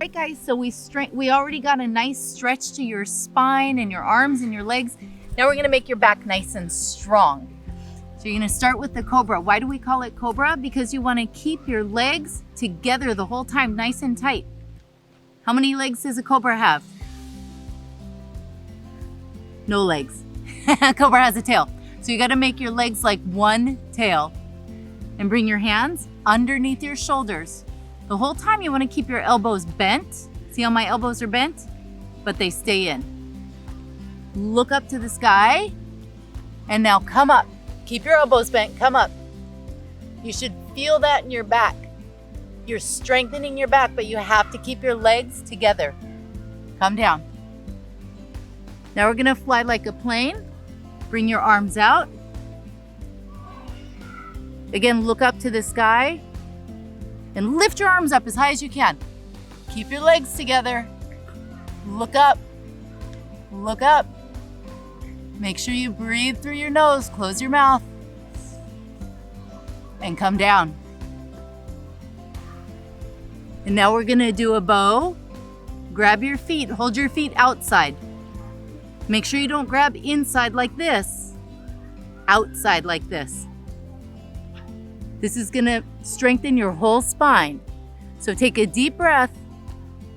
Right guys, so we already got a nice stretch to your spine and your arms and your legs. Now we're gonna make your back nice and strong. So you're gonna start with the cobra. Why do we call it cobra? Because you wanna keep your legs together the whole time, nice and tight. How many legs does a cobra have? No legs. Cobra has a tail. So you gotta make your legs like one tail and bring your hands underneath your shoulders. The whole time you wanna keep your elbows bent. See how my elbows are bent? But they stay in. Look up to the sky and now come up. Keep your elbows bent, come up. You should feel that in your back. You're strengthening your back, but you have to keep your legs together. Come down. Now we're gonna fly like a plane. Bring your arms out. Again, look up to the sky and lift your arms up as high as you can. Keep your legs together. Look up. Look up. Make sure you breathe through your nose. Close your mouth. And come down. And now we're gonna do a bow. Grab your feet. Hold your feet outside. Make sure you don't grab inside like this. Outside like this. This is gonna strengthen your whole spine. So take a deep breath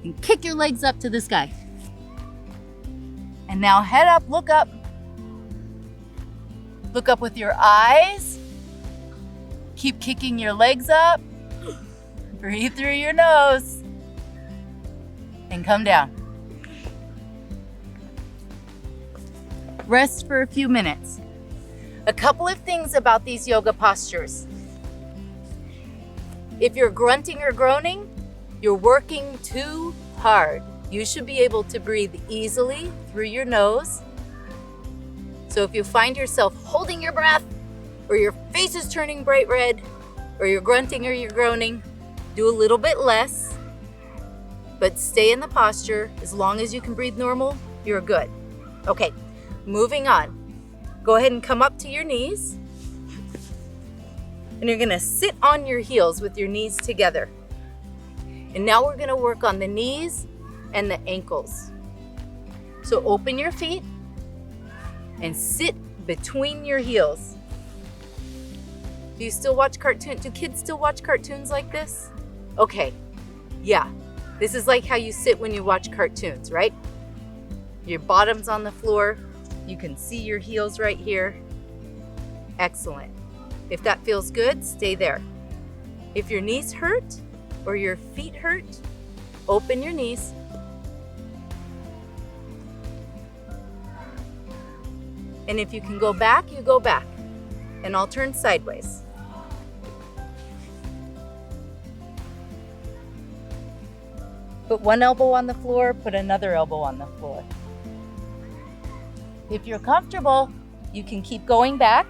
and kick your legs up to the sky. And now head up, look up. Look up with your eyes. Keep kicking your legs up. Breathe through your nose. And come down. Rest for a few minutes. A couple of things about these yoga postures. If you're grunting or groaning, you're working too hard. You should be able to breathe easily through your nose. So if you find yourself holding your breath, or your face is turning bright red, or you're grunting or you're groaning, do a little bit less, but stay in the posture. As long as you can breathe normal, you're good. Okay, moving on. Go ahead and come up to your knees. And you're gonna sit on your heels with your knees together. And now we're gonna work on the knees and the ankles. So open your feet and sit between your heels. Do you still watch cartoons? Do kids still watch cartoons like this? Okay, yeah. This is like how you sit when you watch cartoons, right? Your bottom's on the floor. You can see your heels right here. Excellent. If that feels good, stay there. If your knees hurt or your feet hurt, open your knees. And if you can go back, you go back. And I'll turn sideways. Put one elbow on the floor, put another elbow on the floor. If you're comfortable, you can keep going back.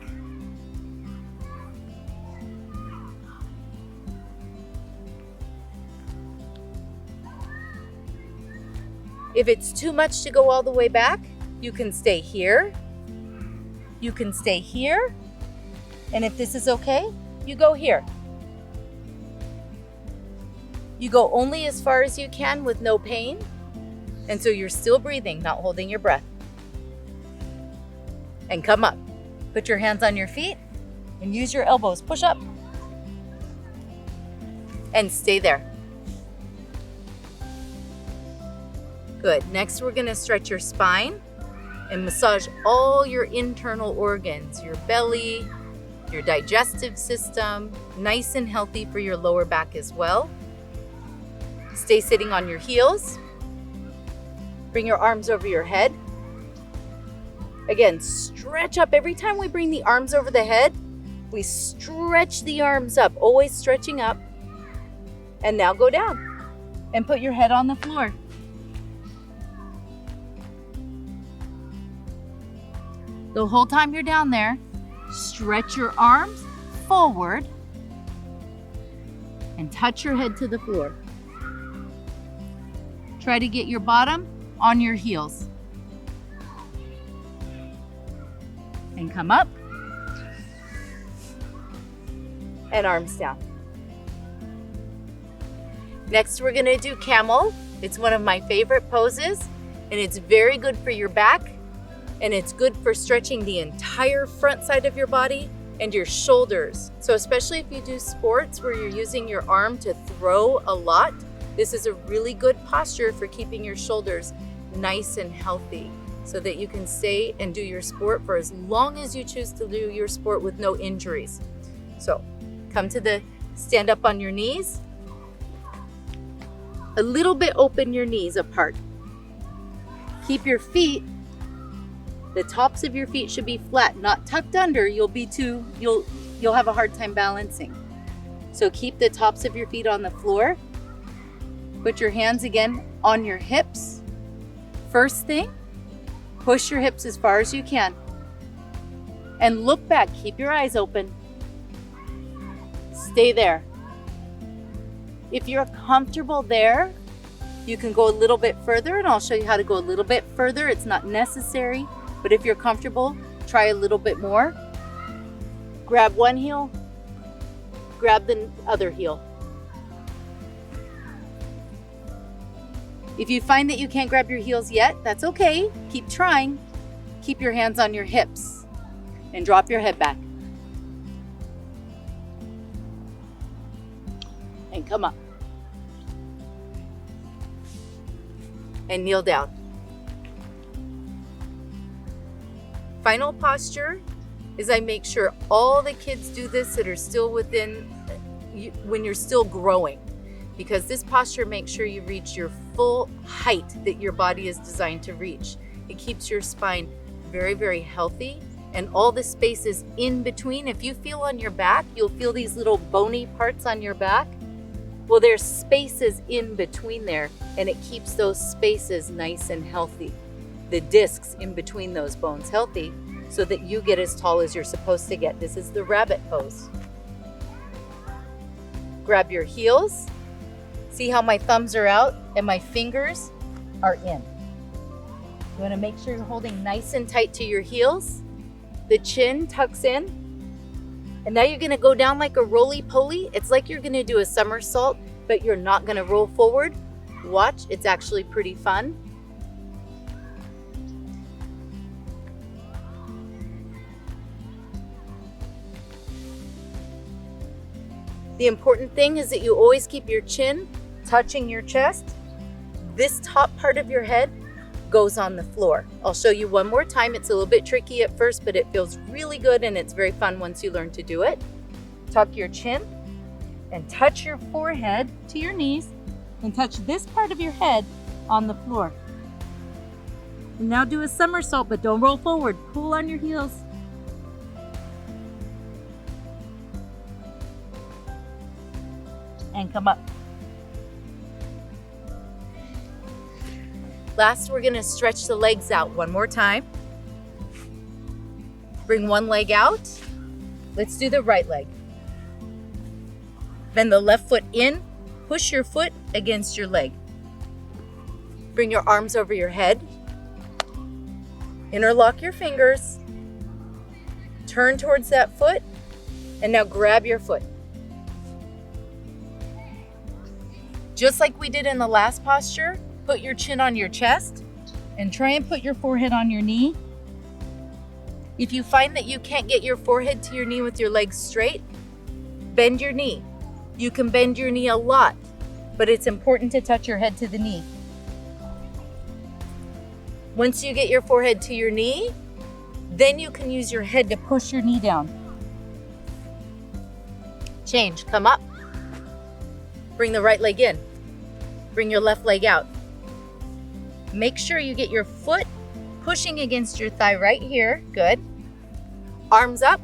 If it's too much to go all the way back, you can stay here. You can stay here. And if this is okay, you go here. You go only as far as you can with no pain. And so you're still breathing, not holding your breath. And come up. Put your hands on your feet and use your elbows. Push up. And stay there. Good. Next, we're going to stretch your spine and massage all your internal organs, your belly, your digestive system, nice and healthy for your lower back as well. Stay sitting on your heels. Bring your arms over your head. Again, stretch up. Every time we bring the arms over the head, we stretch the arms up, always stretching up. And now go down and put your head on the floor. The whole time you're down there, stretch your arms forward and touch your head to the floor. Try to get your bottom on your heels. And come up. And arms down. Next, we're gonna do camel. It's one of my favorite poses, and it's very good for your back, and it's good for stretching the entire front side of your body and your shoulders. So especially if you do sports where you're using your arm to throw a lot, this is a really good posture for keeping your shoulders nice and healthy so that you can stay and do your sport for as long as you choose to do your sport with no injuries. So come to the stand up on your knees. A little bit open your knees apart. Keep your feet, the tops of your feet should be flat, not tucked under. You'll have a hard time balancing. So keep the tops of your feet on the floor. Put your hands again on your hips. First thing, push your hips as far as you can. And look back, keep your eyes open. Stay there. If you're comfortable there, you can go a little bit further, and I'll show you how to go a little bit further. It's not necessary, but if you're comfortable, try a little bit more. Grab one heel, grab the other heel. If you find that you can't grab your heels yet, that's okay. Keep trying. Keep your hands on your hips and drop your head back. And come up. And kneel down. Final posture is I make sure all the kids do this that are still within, when you're still growing, because this posture makes sure you reach your full height that your body is designed to reach. It keeps your spine very, very healthy, and all the spaces in between. If you feel on your back, you'll feel these little bony parts on your back. Well, there's spaces in between there, and it keeps those spaces nice and healthy. The discs in between those bones healthy so that you get as tall as you're supposed to get. This is the rabbit pose. Grab your heels. See how my thumbs are out and my fingers are in. You want to make sure you're holding nice and tight to your heels. The chin tucks in. And now you're going to go down like a roly-poly. It's like you're going to do a somersault, but you're not going to roll forward. Watch, it's actually pretty fun. The important thing is that you always keep your chin touching your chest. This top part of your head goes on the floor. I'll show you one more time. It's a little bit tricky at first, but it feels really good and it's very fun once you learn to do it. Tuck your chin and touch your forehead to your knees and touch this part of your head on the floor. And now do a somersault, but don't roll forward. Pull on your heels. And come up. Last, we're gonna stretch the legs out one more time. Bring one leg out. Let's do the right leg. Bend the left foot in, push your foot against your leg. Bring your arms over your head. Interlock your fingers. Turn towards that foot, and now grab your foot. Just like we did in the last posture, put your chin on your chest and try and put your forehead on your knee. If you find that you can't get your forehead to your knee with your legs straight, bend your knee. You can bend your knee a lot, but it's important to touch your head to the knee. Once you get your forehead to your knee, then you can use your head to push your knee down. Change, come up. Bring the right leg in. Bring your left leg out. Make sure you get your foot pushing against your thigh right here. Good. Arms up.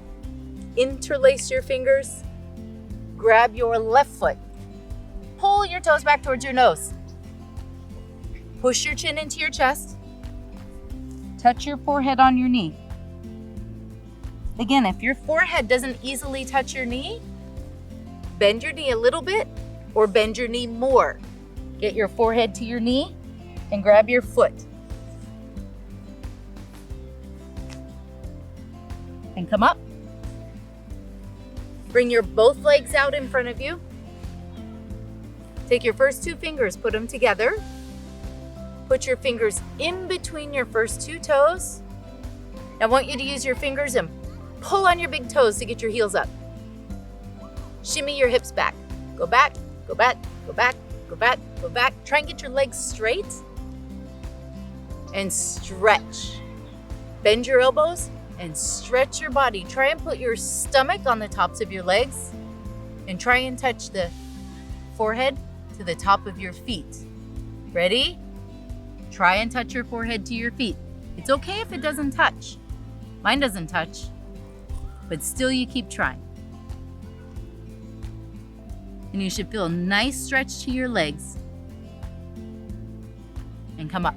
Interlace your fingers. Grab your left foot. Pull your toes back towards your nose. Push your chin into your chest. Touch your forehead on your knee. Again, if your forehead doesn't easily touch your knee, bend your knee a little bit or bend your knee more. Get your forehead to your knee and grab your foot. And come up. Bring your both legs out in front of you. Take your first two fingers, put them together. Put your fingers in between your first 2 toes. I want you to use your fingers and pull on your big toes to get your heels up. Shimmy your hips back. Go back, go back, go back, go back, go back. Try and get your legs straight and stretch. Bend your elbows and stretch your body. Try and put your stomach on the tops of your legs and try and touch the forehead to the top of your feet. Ready? Try and touch your forehead to your feet. It's okay if it doesn't touch. Mine doesn't touch, but still you keep trying. And you should feel a nice stretch to your legs and come up.